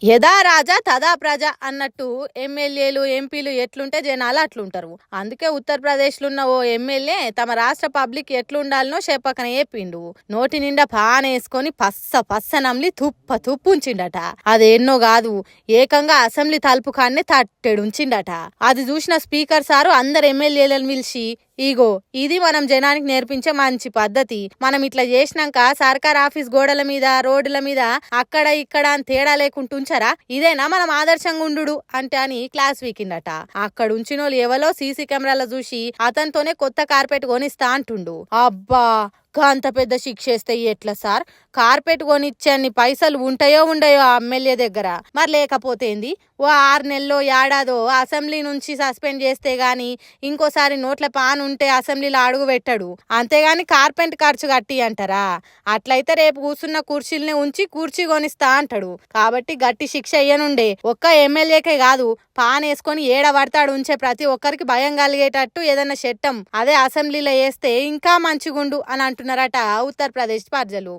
యథా రాజా తదా ప్రజ అన్నట్టు ఎమ్మెల్యేలు ఎంపీలు ఎట్లుంటే జనాలు అట్లుంటారు. అందుకే ఉత్తరప్రదేశ్లో ఉన్న ఓ ఎమ్మెల్యే తమ రాష్ట్ర పబ్లిక్ ఎట్లుండాలనో చెప్పకనే చెప్పిండు. నోటి నిండా పానేసుకొని పస్స పస్స నమ్లి తుప్ప తుప్పు ఉంచిండట. అదేన్నో కాదు, ఏకంగా అసెంబ్లీ తలుపు కాన్నే తట్టెడుంచిండట. అది చూసిన స్పీకర్ సారు అందరు ఎమ్మెల్యేలను పిలిచి, ఇగో ఇది మనం జనానికి నేర్పించే మంచి పద్ధతి. మనం ఇట్లా చేసినాక సర్కార్ ఆఫీస్ గోడల మీద రోడ్ల మీద అక్కడ ఇక్కడ అని తేడా లేకుండా ఉంచారా, ఇదేనా మనం ఆదర్శంగా ఉండు అంటే అని క్లాస్ వీకిందట. అక్కడ ఉంచినోళ్ళు ఎవరో సీసీ కెమెరాలో చూసి అతనితోనే కొత్త కార్పెట్ కొనిస్తా అంటుండు. అబ్బా, అంత పెద్ద శిక్ష వేస్తే ఎట్లా సార్? కార్పెట్ కొనిచ్చే అన్ని పైసలు ఉంటాయో ఉండయో ఆ ఎమ్మెల్యే దగ్గర? మరి లేకపోతే ఏంది? ఓ 6 నెలలో ఏడాదో అసెంబ్లీ నుంచి సస్పెండ్ చేస్తే గాని ఇంకోసారి నోట్ల పాన్ ఉంటే అసెంబ్లీలో అడుగు పెట్టాడు. అంతేగాని కార్పెంట్ ఖర్చు కట్టి అంటారా? అట్లయితే రేపు కూర్చున్న కుర్చీలనే ఉంచి కుర్చీ కొనిస్తా అంటాడు. కాబట్టి గట్టి శిక్ష అయ్యనుండే. ఒక్క ఎమ్మెల్యేకే కాదు, పాన్ వేసుకొని ఏడ పడతాడు ఉంచే ప్రతి ఒక్కరికి భయం కలిగేటట్టు ఏదైనా చట్టం అదే అసెంబ్లీలో వేస్తే ఇంకా మంచిగుండు అని అంటున్నారట ఉత్తరప్రదేశ్ ప్రజలు.